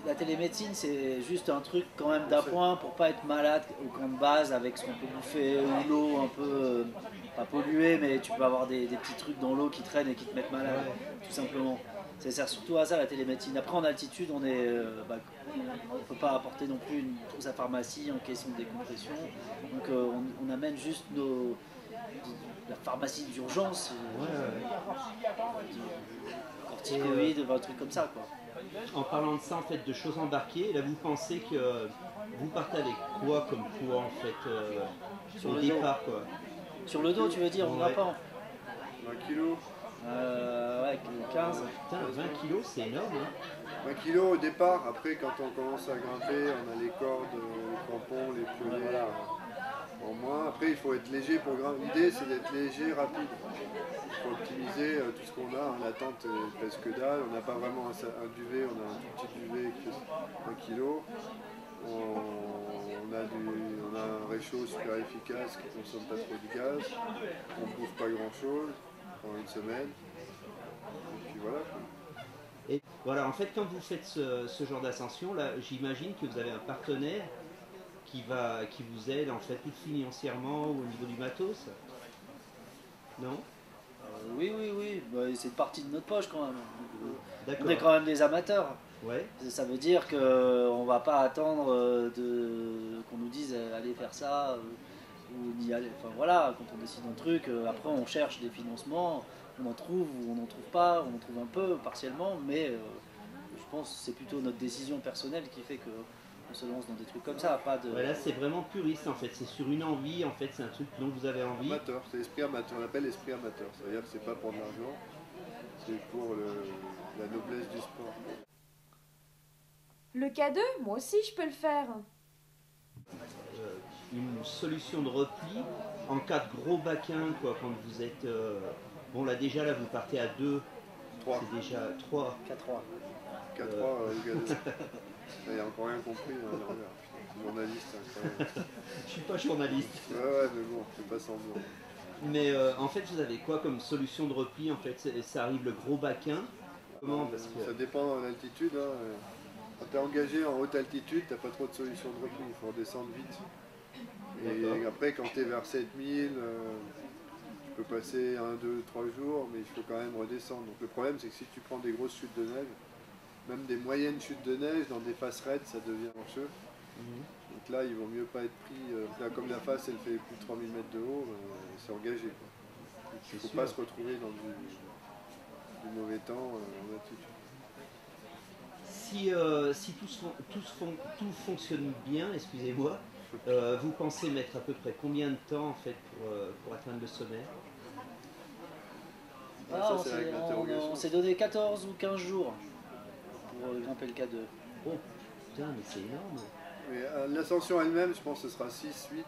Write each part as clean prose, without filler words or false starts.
La télémédecine, c'est juste un truc quand même d'appoint pour pas être malade au camp de base avec ce qu'on peut bouffer ou l'eau un peu, pas polluée, mais tu peux avoir des petits trucs dans l'eau qui traînent et qui te mettent malade, tout simplement. Ça sert surtout à ça la télémédecine. Après en altitude, on peut pas apporter non plus une trousse à pharmacie en caisson de décompression. Donc on amène juste la pharmacie d'urgence, corticoïdes, un truc comme ça, quoi. En parlant de ça, en fait, de choses embarquées, là vous pensez que vous partez avec quoi comme poids en fait Sur au le dos. départ quoi? Sur le dos, tu veux dire, on n'a Ouais. pas. 20 kilos. Ouais, 15. Putain, 20 kilos, c'est énorme. Hein. 20 kilos au départ, après quand on commence à grimper, on a les cordes, les crampons, les piolets Voilà. en moins. Après il faut être léger pour grimper. L'idée c'est d'être léger, rapide. Il faut optimiser tout ce qu'on a. Hein. La tente pèse que dalle, on n'a pas vraiment un duvet, on a un tout petit duvet qui pèse 1 kg. On a un réchaud super efficace qui ne consomme pas trop de gaz. On ne bouffe pas grand chose pendant une semaine. Et puis voilà. Et voilà, en fait, quand vous faites ce genre d'ascension, là, j'imagine que vous avez un partenaire qui vous aide en fait tout financièrement au niveau du matos. Non? Oui, oui, oui. Bah, c'est une partie de notre poche quand même. On est D'accord. quand même des amateurs. Ouais. Ça veut dire qu'on ne va pas attendre qu'on nous dise allez faire ça ou d'y aller. Enfin voilà, quand on décide un truc, après on cherche des financements, on en trouve ou on n'en trouve pas, on en trouve un peu partiellement, mais je pense que c'est plutôt notre décision personnelle qui fait qu'on se lance dans des trucs comme ça. Pas de... Voilà, c'est vraiment puriste en fait, c'est sur une envie, en fait, c'est un truc dont vous avez envie. Amateur, c'est l'esprit amateur, on l'appelle l'esprit amateur. C'est-à-dire que c'est pas pour de l'argent, c'est pour la noblesse du sport. Le K2, moi aussi je peux le faire. Une solution de repli en cas de gros baquin, quoi, quand vous êtes. Bon, là déjà, là vous partez à 2, 3. c'est déjà 3. 4-3. 4-3, le gars. Il a encore rien compris, hein, journaliste, incroyable. Je suis pas journaliste. Ouais, mais bon, c'est pas semblant. Mais en fait, vous avez quoi comme solution de repli en fait? Ça arrive le gros baquin. Comment? Parce que... Ça dépend de l'altitude. Hein. Quand tu es engagé en haute altitude, tu n'as pas trop de solution de repli, il faut redescendre vite. Et après, quand tu es vers 7000, tu peux passer 1, 2, 3 jours, mais il faut quand même redescendre. Donc le problème, c'est que si tu prends des grosses chutes de neige, même des moyennes chutes de neige, dans des faces raides, ça devient mancheux. Donc là, il vaut mieux pas être pris. Là, comme la face, elle fait plus de 3000 mètres de haut, c'est engagé. Il ne faut pas se retrouver dans du mauvais temps en altitude. Si tout fonctionne bien, excusez-moi, vous pensez mettre à peu près combien de temps en fait pour atteindre le sommet? Ah, Ça, c'est avec l'interrogation. on s'est donné 14 ou 15 jours pour grimper le K2. Oh putain, mais c'est énorme! Mais l'ascension elle-même, je pense que ce sera 6, 8.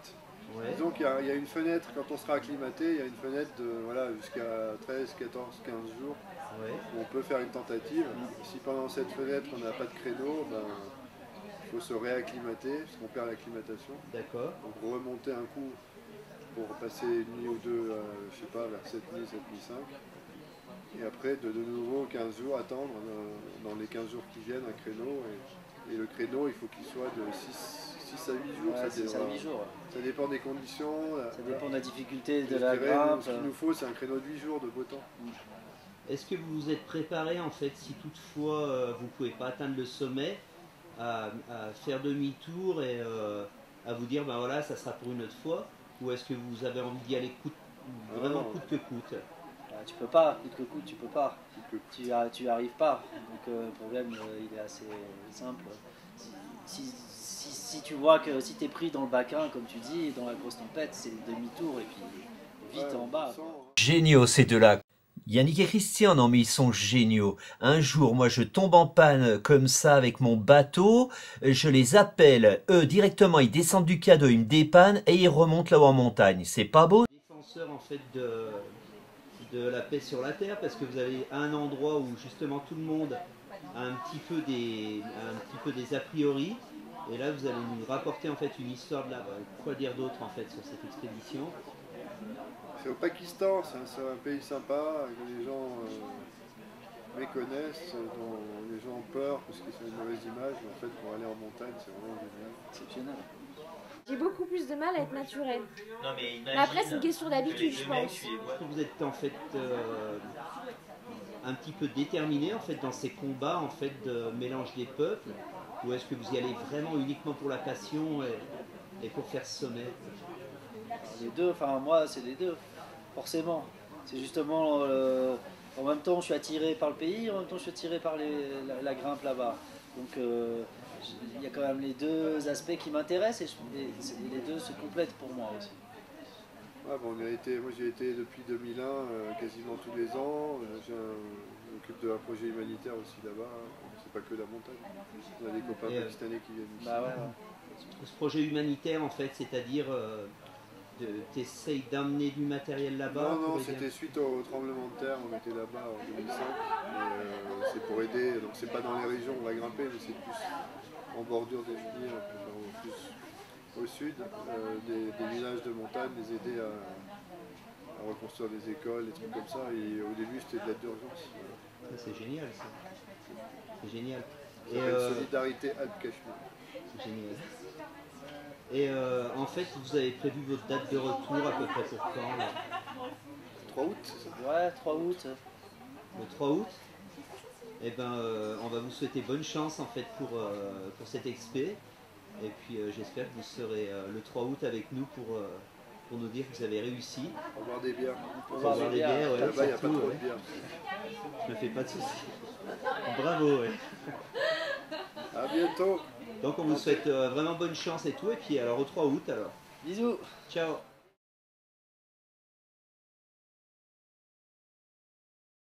Ouais. Disons qu'il y a une fenêtre, quand on sera acclimaté, il y a une fenêtre de jusqu'à 13, 14, 15 jours Ouais. où on peut faire une tentative. Si pendant cette fenêtre on n'a pas de créneau, il faut se réacclimater, parce qu'on perd l'acclimatation. D'accord. Donc remonter un coup pour passer une nuit ou deux, je sais pas, vers 7000, 7005. Et après, de nouveau 15 jours, attendre dans les 15 jours qui viennent un créneau. Et le créneau, il faut qu'il soit de 6 à 8 jours. Ouais, 6 à 8 jours. Ça dépend des conditions. Ça dépend de la difficulté de Je la dirais, grimpe. ce qu'il nous faut, c'est un créneau de 8 jours de beau temps. Est-ce que vous vous êtes préparé en fait, si toutefois vous ne pouvez pas atteindre le sommet, à faire demi-tour et à vous dire ben voilà, ça sera pour une autre fois? Ou est-ce que vous avez envie d'y aller vraiment coûte que coûte? Tu peux pas, coûte que coûte, tu peux pas. Tu y arrives pas. Donc le problème, il est assez simple. Si tu vois que si tu es pris dans le baquin, comme tu dis, dans la grosse tempête, c'est le demi-tour et puis vite en bas. Géniaux ces deux-là. Yannick et Christian, non mais ils sont géniaux. Un jour, moi je tombe en panne comme ça avec mon bateau, je les appelle, eux directement ils descendent du K2, ils me dépannent et ils remontent là-haut en montagne. C'est pas beau? Défenseur en fait de la paix sur la terre, parce que vous avez un endroit où justement tout le monde a un petit peu des a priori, et là vous allez nous rapporter en fait une histoire de là. Quoi dire d'autre en fait sur cette expédition? C'est au Pakistan, c'est un pays sympa, que les gens méconnaissent, dont les gens ont peur peur parce que c'est une mauvaise image, mais en fait pour aller en montagne c'est vraiment génial. Exceptionnel. J'ai beaucoup plus de mal à être naturel. Non, mais Mais après, c'est une question d'habitude, je pense. Est-ce que vous êtes en fait un petit peu déterminé en fait dans ces combats en fait de mélange des peuples, ou est-ce que vous y allez vraiment uniquement pour la passion et pour faire sommet? Les deux, enfin moi c'est les deux, forcément. C'est justement, en même temps je suis attiré par le pays, en même temps je suis attiré par la grimpe là-bas. Donc il y a quand même les deux aspects qui m'intéressent et les deux se complètent pour moi aussi. Ouais, bon, moi j'y ai été depuis 2001, quasiment tous les ans. Je m'occupe d'un projet humanitaire aussi là-bas. C'est pas que la montagne. On a des copains pakistanais qui viennent ici. Bah ouais. Ce projet humanitaire en fait, c'est-à-dire t'essayes d'amener du matériel là-bas? Non, c'était suite au tremblement de terre. On était là-bas en 2005. C'est pour aider. Donc c'est pas dans les régions où on va grimper, mais c'est plus en bordure des rivières, plus au sud, des villages de montagne, les aider à reconstruire des écoles, des trucs comme ça. Et au début, c'était de l'aide d'urgence. C'est génial ça. C'est génial. Ça s'appelle Solidarité Alpes-Cachemire. C'est génial. Et en fait, vous avez prévu votre date de retour à peu près pour quand là? 3 août, c'est ça? Ouais, 3 août. Le 3 août? Eh ben, on va vous souhaiter bonne chance en fait pour cette expé. Et puis j'espère que vous serez le 3 août avec nous pour nous dire que vous avez réussi. Pour boire des bières. Pour boire des bières, ouais, Là-bas, il n'y a pas surtout, trop ouais. de bières. Je me fais pas de soucis. Bravo, ouais. À bientôt. Donc on vous souhaite vraiment bonne chance et tout. Et puis alors au 3 août alors. Bisous. Ciao.